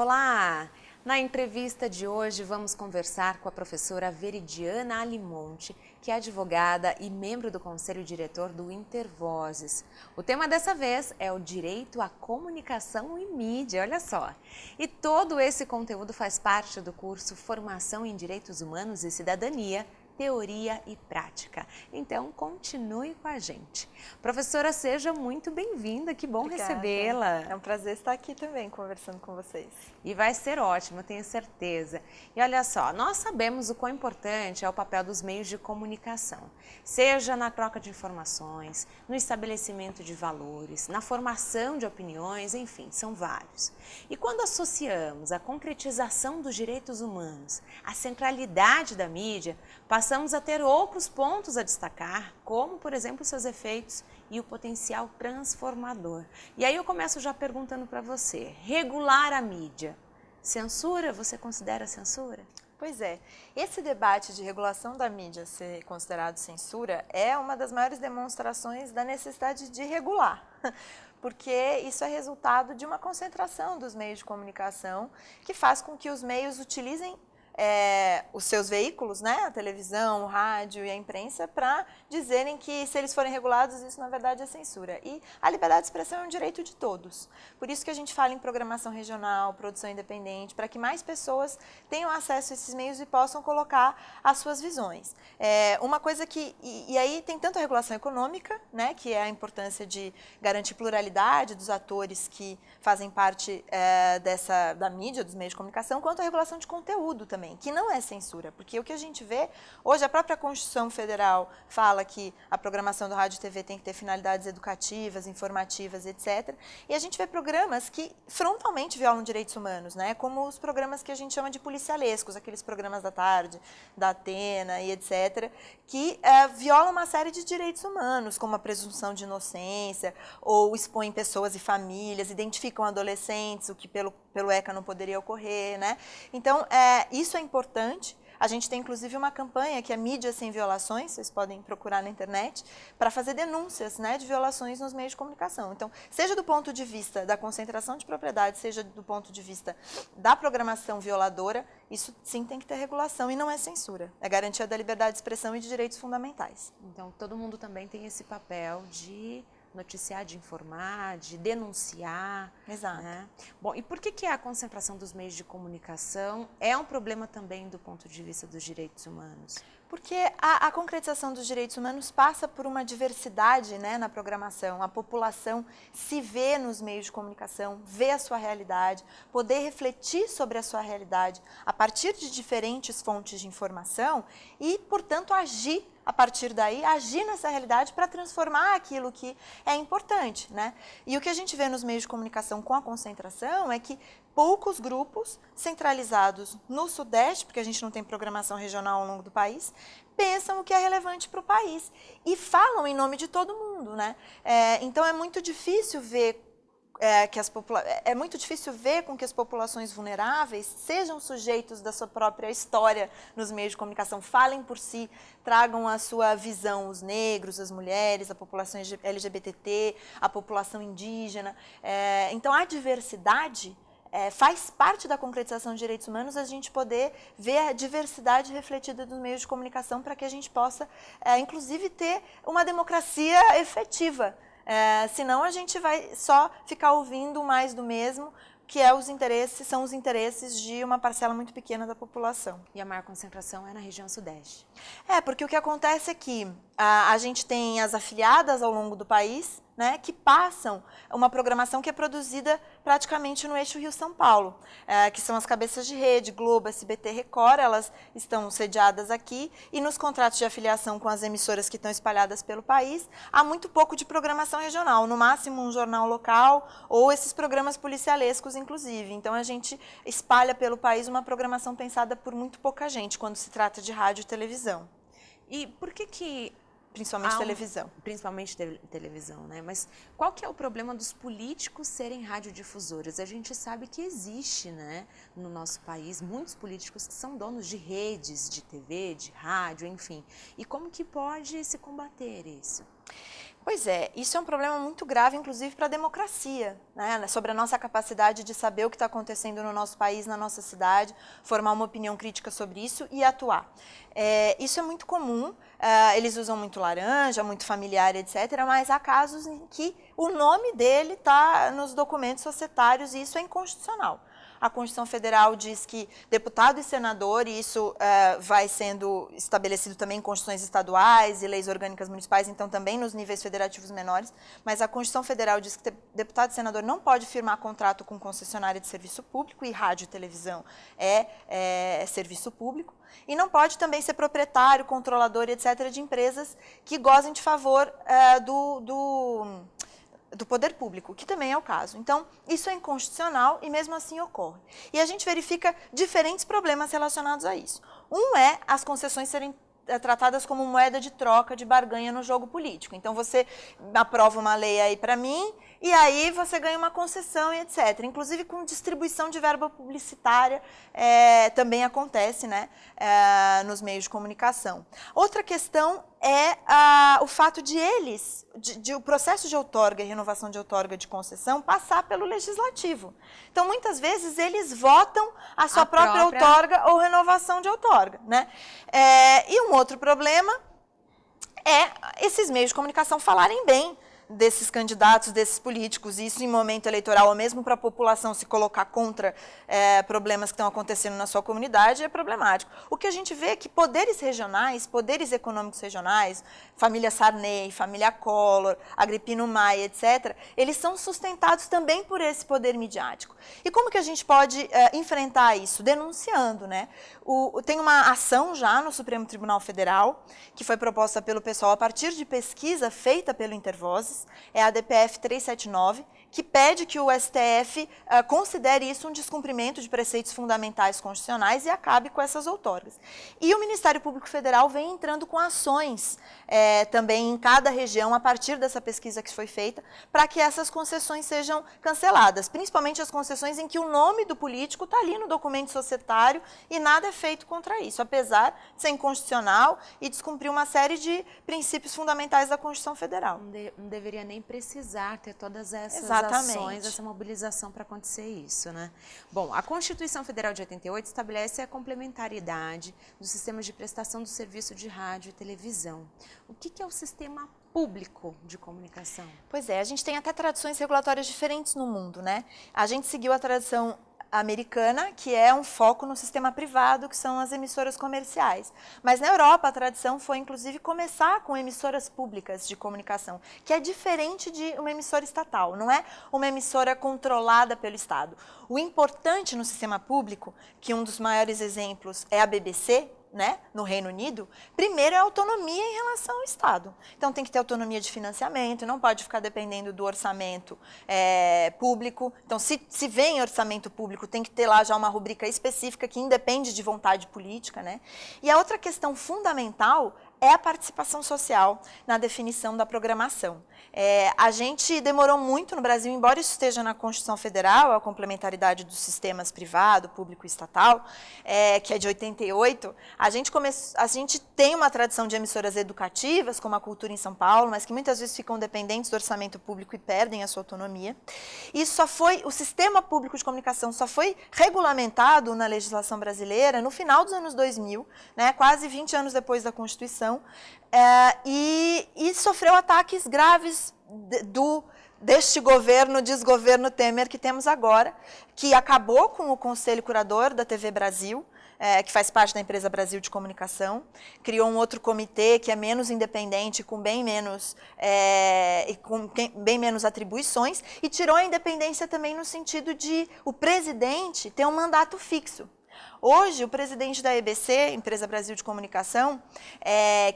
Olá! Na entrevista de hoje vamos conversar com a professora Veridiana Alimonte, que é advogada e membro do Conselho Diretor do Intervozes. O tema dessa vez é o direito à comunicação e mídia, olha só. E todo esse conteúdo faz parte do curso Formação em Direitos Humanos e Cidadania, Teoria e Prática. Então, continue com a gente. Professora, seja muito bem-vinda, que bom recebê-la. É um prazer estar aqui também, conversando com vocês. E vai ser ótimo, eu tenho certeza. E olha só, nós sabemos o quão importante é o papel dos meios de comunicação, seja na troca de informações, no estabelecimento de valores, na formação de opiniões, enfim, são vários. E quando associamos a concretização dos direitos humanos à centralidade da mídia, passamos a ter outros pontos a destacar, como, por exemplo, seus efeitos e o potencial transformador. E aí eu começo já perguntando para você, regular a mídia, censura, você considera censura? Pois é, esse debate de regulação da mídia ser considerado censura é uma das maiores demonstrações da necessidade de regular, porque isso é resultado de uma concentração dos meios de comunicação que faz com que os meios utilizem os seus veículos, né, a televisão, o rádio e a imprensa, para dizerem que se eles forem regulados, isso na verdade é censura. E a liberdade de expressão é um direito de todos. Por isso que a gente fala em programação regional, produção independente, para que mais pessoas tenham acesso a esses meios e possam colocar as suas visões. Uma coisa que, e aí tem tanto a regulação econômica, né, que é a importância de garantir pluralidade dos atores que fazem parte da mídia, dos meios de comunicação, quanto a regulação de conteúdo também, que não é censura, porque o que a gente vê, hoje a própria Constituição Federal fala que a programação do rádio e TV tem que ter finalidades educativas, informativas, etc. E a gente vê programas que frontalmente violam direitos humanos, né? Como os programas que a gente chama de policialescos, aqueles programas da tarde, da Atena e etc., que violam uma série de direitos humanos, como a presunção de inocência, ou expõem pessoas e famílias, identificam adolescentes, o que pelo ECA não poderia ocorrer, né? Então, isso é importante. A gente tem, inclusive, uma campanha que é Mídia Sem Violações, vocês podem procurar na internet, para fazer denúncias, né, de violações nos meios de comunicação. Então, seja do ponto de vista da concentração de propriedade, seja do ponto de vista da programação violadora, isso sim tem que ter regulação e não é censura. É garantia da liberdade de expressão e de direitos fundamentais. Então, todo mundo também tem esse papel de noticiar, de informar, de denunciar. Exato. Né? Bom, e por que a concentração dos meios de comunicação é um problema também do ponto de vista dos direitos humanos? Porque a concretização dos direitos humanos passa por uma diversidade, né, na programação. A população se vê nos meios de comunicação, vê a sua realidade, poder refletir sobre a sua realidade a partir de diferentes fontes de informação e, portanto, agir a partir daí, agir nessa realidade para transformar aquilo que é importante, né? E o que a gente vê nos meios de comunicação com a concentração é que poucos grupos centralizados no Sudeste, porque a gente não tem programação regional ao longo do país, pensam o que é relevante para o país e falam em nome de todo mundo, né? Então é muito difícil ver é muito difícil ver com que as populações vulneráveis sejam sujeitos da sua própria história nos meios de comunicação, falem por si, tragam a sua visão, os negros, as mulheres, a população LGBT, a população indígena. Então a diversidade faz parte da concretização de direitos humanos a gente poder ver a diversidade refletida dos meios de comunicação para que a gente possa, inclusive, ter uma democracia efetiva. Senão a gente vai só ficar ouvindo mais do mesmo, que são os interesses de uma parcela muito pequena da população. E a maior concentração é na região Sudeste. Porque o que acontece é que a gente tem as afiliadas ao longo do país, né, que passam uma programação que é produzida praticamente no eixo Rio-São Paulo, que são as cabeças de rede, Globo, SBT, Record, elas estão sediadas aqui, e nos contratos de afiliação com as emissoras que estão espalhadas pelo país, há muito pouco de programação regional, no máximo um jornal local, ou esses programas policialescos, inclusive. Então, a gente espalha pelo país uma programação pensada por muito pouca gente, quando se trata de rádio e televisão. E por que principalmente televisão. Principalmente televisão, né? Mas qual que é o problema dos políticos serem radiodifusores? A gente sabe que existe, né, no nosso país, muitos políticos que são donos de redes de TV, de rádio, enfim. E como que pode se combater isso? Pois é, isso é um problema muito grave, inclusive para a democracia, né? Sobre a nossa capacidade de saber o que está acontecendo no nosso país, na nossa cidade, formar uma opinião crítica sobre isso e atuar. Isso é muito comum, eles usam muito laranja, muito familiar, etc., mas há casos em que o nome dele está nos documentos societários e isso é inconstitucional. A Constituição Federal diz que deputado e senador, e isso vai sendo estabelecido também em constituições estaduais e leis orgânicas municipais, então também nos níveis federativos menores, mas a Constituição Federal diz que deputado e senador não pode firmar contrato com concessionária de serviço público, e rádio e televisão é serviço público, e não pode também ser proprietário, controlador, etc., de empresas que gozem de favor do poder público, que também é o caso. Então, isso é inconstitucional e mesmo assim ocorre. E a gente verifica diferentes problemas relacionados a isso. Um é as concessões serem tratadas como moeda de troca, de barganha no jogo político. Então, você aprova uma lei aí para mim e aí você ganha uma concessão e etc. Inclusive com distribuição de verba publicitária também acontece, né, nos meios de comunicação. Outra questão é o fato de o processo de outorga e renovação de outorga de concessão passar pelo legislativo. Então, muitas vezes, eles votam a sua própria outorga ou renovação de outorga, né? E um outro problema é esses meios de comunicação falarem bem desses candidatos, desses políticos, isso em momento eleitoral, ou mesmo para a população se colocar contra problemas que estão acontecendo na sua comunidade, é problemático. O que a gente vê é que poderes regionais, poderes econômicos regionais, família Sarney, família Collor, Agripino Maia, etc., eles são sustentados também por esse poder midiático. E como que a gente pode enfrentar isso? Denunciando, né? Tem uma ação já no Supremo Tribunal Federal, que foi proposta pelo pessoal a partir de pesquisa feita pelo Intervozes, é a DPF 379, que pede que o STF considere isso um descumprimento de preceitos fundamentais constitucionais e acabe com essas outorgas. E o Ministério Público Federal vem entrando com ações também em cada região, a partir dessa pesquisa que foi feita, para que essas concessões sejam canceladas, principalmente as concessões em que o nome do político está ali no documento societário e nada é feito contra isso, apesar de ser inconstitucional e descumprir uma série de princípios fundamentais da Constituição Federal. Não deveria nem precisar ter todas essas ações, essa mobilização para acontecer isso, né? Bom, a Constituição Federal de 88 estabelece a complementaridade dos sistemas de prestação do serviço de rádio e televisão. O que é o sistema público de comunicação? Pois é, a gente tem até tradições regulatórias diferentes no mundo, né? A gente seguiu a tradição americana, que é um foco no sistema privado, que são as emissoras comerciais. Mas na Europa, a tradição foi, inclusive, começar com emissoras públicas de comunicação, que é diferente de uma emissora estatal, não é uma emissora controlada pelo Estado. O importante no sistema público, que um dos maiores exemplos é a BBC, né, no Reino Unido, primeiro é a autonomia em relação ao Estado. Então, tem que ter autonomia de financiamento, não pode ficar dependendo do orçamento público. Então, se vem orçamento público, tem que ter lá já uma rubrica específica que independe de vontade política, né? E a outra questão fundamental é a participação social na definição da programação. A gente demorou muito no Brasil, embora isso esteja na Constituição Federal, a complementaridade dos sistemas privado, público e estatal, que é de 88, a gente tem uma tradição de emissoras educativas, como a Cultura em São Paulo, mas que muitas vezes ficam dependentes do orçamento público e perdem a sua autonomia. O sistema público de comunicação só foi regulamentado na legislação brasileira no final dos anos 2000, né, quase 20 anos depois da Constituição, e sofreu ataques graves deste desgoverno Temer que temos agora, que acabou com o Conselho Curador da TV Brasil, que faz parte da empresa Brasil de Comunicação, criou um outro comitê que é menos independente, com bem menos atribuições, e tirou a independência também no sentido de o presidente ter um mandato fixo. Hoje, o presidente da EBC, Empresa Brasil de Comunicação,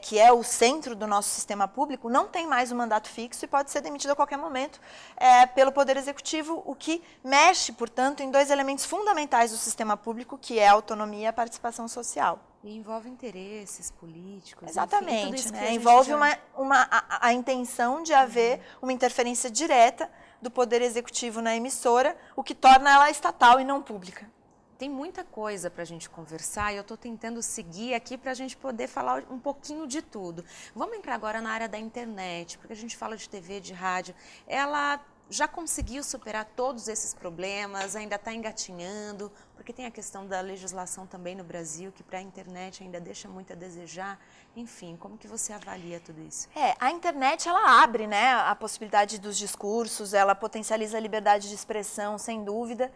que é o centro do nosso sistema público, não tem mais um mandato fixo e pode ser demitido a qualquer momento pelo Poder Executivo, o que mexe, portanto, em dois elementos fundamentais do sistema público, que é a autonomia e a participação social. E envolve interesses políticos. Exatamente, enfim, né? Envolve a intenção de haver uma interferência direta do Poder Executivo na emissora, o que torna ela estatal e não pública. Tem muita coisa para a gente conversar e eu estou tentando seguir aqui para a gente poder falar um pouquinho de tudo. Vamos entrar agora na área da internet, porque a gente fala de TV, de rádio. Ela já conseguiu superar todos esses problemas, ainda está engatinhando, porque tem a questão da legislação também no Brasil, que para a internet ainda deixa muito a desejar. Enfim, como que você avalia tudo isso? A internet, ela abre, né, a possibilidade dos discursos, ela potencializa a liberdade de expressão, sem dúvida,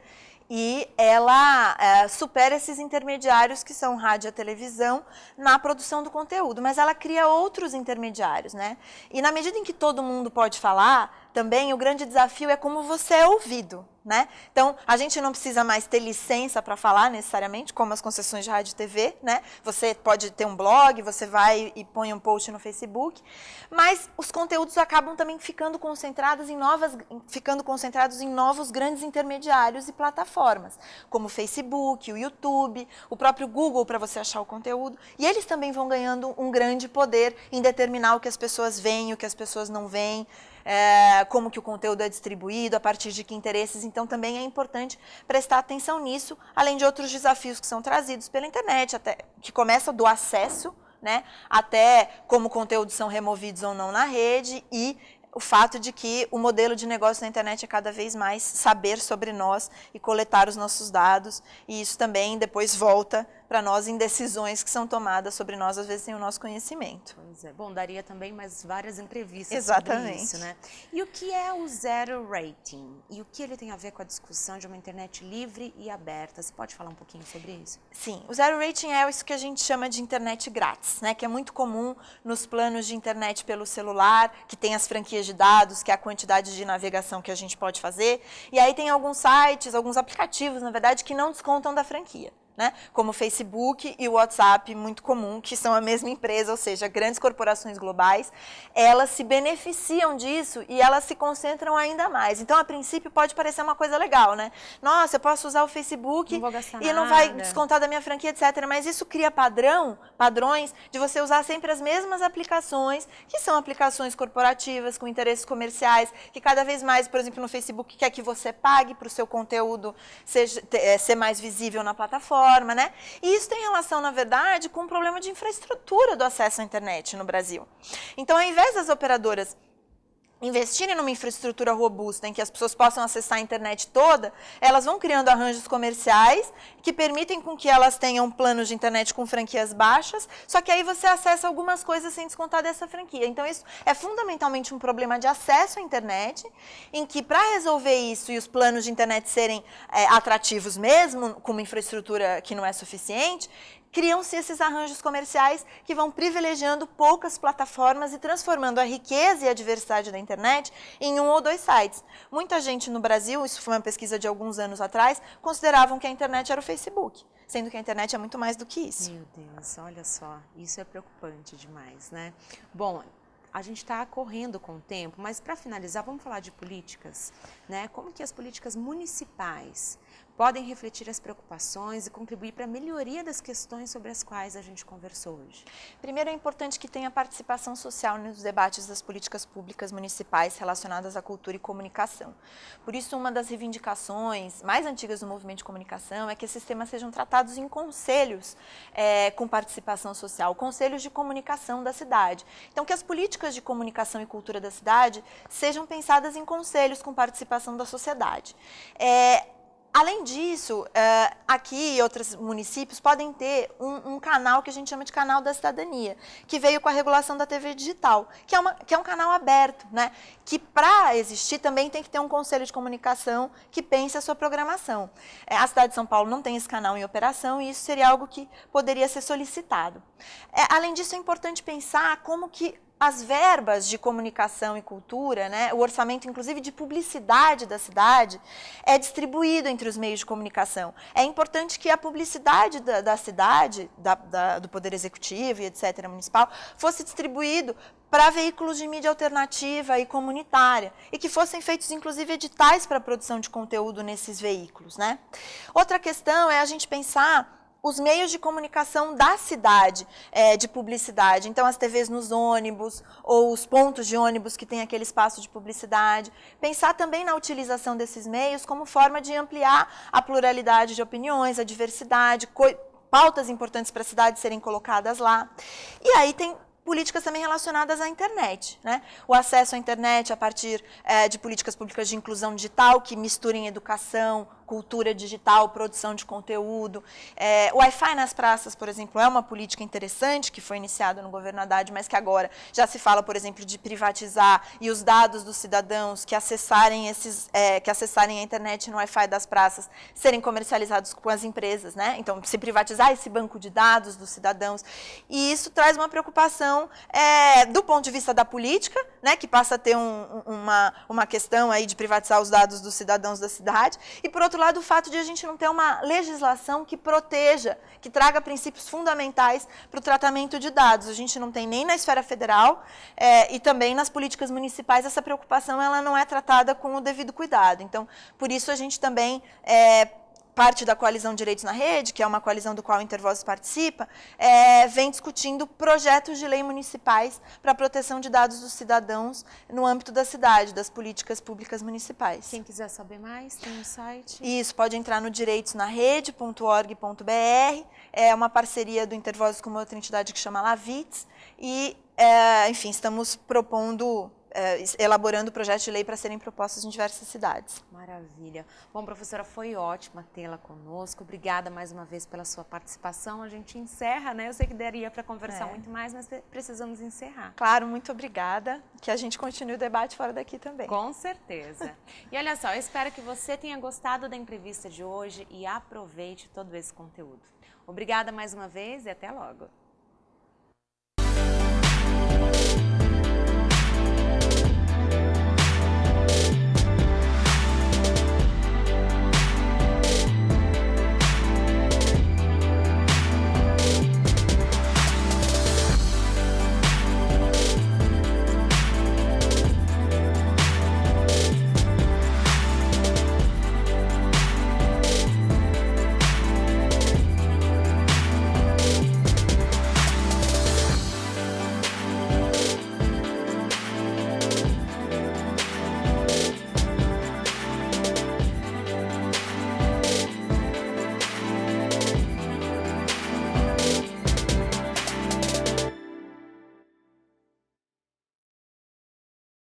e ela supera esses intermediários que são rádio e televisão na produção do conteúdo, mas ela cria outros intermediários, né? E na medida em que todo mundo pode falar, também o grande desafio é como você é ouvido, né? Então, a gente não precisa mais ter licença para falar necessariamente, como as concessões de rádio e TV, né? Você pode ter um blog, você vai e põe um post no Facebook, mas os conteúdos acabam também ficando concentrados em novos grandes intermediários e plataformas, como o Facebook, o YouTube, o próprio Google para você achar o conteúdo, e eles também vão ganhando um grande poder em determinar o que as pessoas veem, o que as pessoas não veem, como que o conteúdo é distribuído, a partir de que interesses. Então, também é importante prestar atenção nisso, além de outros desafios que são trazidos pela internet, até, que começa do acesso, né, até como conteúdos são removidos ou não na rede, e o fato de que o modelo de negócio na internet é cada vez mais saber sobre nós e coletar os nossos dados, e isso também depois volta para nós em decisões que são tomadas sobre nós, às vezes sem o nosso conhecimento. Pois é. Bom, daria também mais várias entrevistas Exatamente. sobre isso, né? E o que é o Zero Rating? E o que ele tem a ver com a discussão de uma internet livre e aberta? Você pode falar um pouquinho sobre isso? Sim, o Zero Rating é isso que a gente chama de internet grátis, né? Que é muito comum nos planos de internet pelo celular, que tem as franquias de dados, que é a quantidade de navegação que a gente pode fazer. E aí tem alguns sites, alguns aplicativos, na verdade, que não descontam da franquia, né? Como o Facebook e o WhatsApp, muito comum, que são a mesma empresa, ou seja, grandes corporações globais, elas se beneficiam disso e elas se concentram ainda mais. Então, a princípio, pode parecer uma coisa legal, né? Nossa, eu posso usar o Facebook e não vai descontar da minha franquia, etc. Mas isso cria padrões de você usar sempre as mesmas aplicações, que são aplicações corporativas, com interesses comerciais, que cada vez mais, por exemplo, no Facebook, quer que você pague para o seu conteúdo ser mais visível na plataforma, né? E isso tem relação, na verdade, com o problema de infraestrutura do acesso à internet no Brasil. Então, ao invés das operadoras investirem numa infraestrutura robusta em que as pessoas possam acessar a internet toda, elas vão criando arranjos comerciais que permitem com que elas tenham planos de internet com franquias baixas, só que aí você acessa algumas coisas sem descontar dessa franquia. Então, isso é fundamentalmente um problema de acesso à internet, em que, para resolver isso e os planos de internet serem atrativos mesmo, com uma infraestrutura que não é suficiente, criam-se esses arranjos comerciais que vão privilegiando poucas plataformas e transformando a riqueza e a diversidade da internet em 1 ou 2 sites. Muita gente no Brasil, isso foi uma pesquisa de alguns anos atrás, consideravam que a internet era o Facebook, sendo que a internet é muito mais do que isso. Meu Deus, olha só, isso é preocupante demais, né? Bom, a gente está correndo com o tempo, mas para finalizar, vamos falar de políticas, né? Como que as políticas municipais podem refletir as preocupações e contribuir para a melhoria das questões sobre as quais a gente conversou hoje? Primeiro, é importante que tenha participação social nos debates das políticas públicas municipais relacionadas à cultura e comunicação. Por isso, uma das reivindicações mais antigas do movimento de comunicação é que esses temas sejam tratados em conselhos com participação social, conselhos de comunicação da cidade. Então, que as políticas de comunicação e cultura da cidade sejam pensadas em conselhos com participação da sociedade. Além disso, aqui e outros municípios podem ter um canal que a gente chama de canal da cidadania, que veio com a regulação da TV digital, que é um canal aberto, né? Que para existir também tem que ter um conselho de comunicação que pense a sua programação. A cidade de São Paulo não tem esse canal em operação e isso seria algo que poderia ser solicitado. Além disso, é importante pensar como que as verbas de comunicação e cultura, né, o orçamento, inclusive, de publicidade da cidade, é distribuído entre os meios de comunicação. É importante que a publicidade da cidade, do Poder Executivo e etc., municipal, fosse distribuído para veículos de mídia alternativa e comunitária, e que fossem feitos, inclusive, editais para a produção de conteúdo nesses veículos, né? Outra questão é a gente pensar os meios de comunicação da cidade, de publicidade. Então, as TVs nos ônibus, ou os pontos de ônibus que tem aquele espaço de publicidade. Pensar também na utilização desses meios como forma de ampliar a pluralidade de opiniões, a diversidade, pautas importantes para a cidade serem colocadas lá. E aí tem políticas também relacionadas à internet, né? O acesso à internet a partir de políticas públicas de inclusão digital que misturem educação, cultura digital, produção de conteúdo. O Wi-Fi nas praças, por exemplo, é uma política interessante que foi iniciada no governo Haddad, mas que agora já se fala, por exemplo, de privatizar e os dados dos cidadãos que acessarem a internet no Wi-Fi das praças serem comercializados com as empresas, né? Então, se privatizar esse banco de dados dos cidadãos. E isso traz uma preocupação do ponto de vista da política, né, que passa a ter uma questão aí de privatizar os dados dos cidadãos da cidade, e por outro lado o fato de a gente não ter uma legislação que proteja, que traga princípios fundamentais para o tratamento de dados. A gente não tem nem na esfera federal e também nas políticas municipais essa preocupação ela não é tratada com o devido cuidado. Então, por isso a gente também parte da Coalizão Direitos na Rede, que é uma coalizão do qual a Intervozes participa, vem discutindo projetos de lei municipais para a proteção de dados dos cidadãos no âmbito da cidade, das políticas públicas municipais. Quem quiser saber mais, tem um site. Isso, pode entrar no direitosnarede.org.br, é uma parceria do Intervozes com uma outra entidade que chama Lavitz, e, enfim, estamos propondo elaborando projetos de lei para serem propostos em diversas cidades. Maravilha. Bom, professora, foi ótima tê-la conosco. Obrigada mais uma vez pela sua participação. A gente encerra, né? Eu sei que daria para conversar muito mais, mas precisamos encerrar. Claro, muito obrigada. Que a gente continue o debate fora daqui também. Com certeza. E olha só, eu espero que você tenha gostado da entrevista de hoje e aproveite todo esse conteúdo. Obrigada mais uma vez e até logo.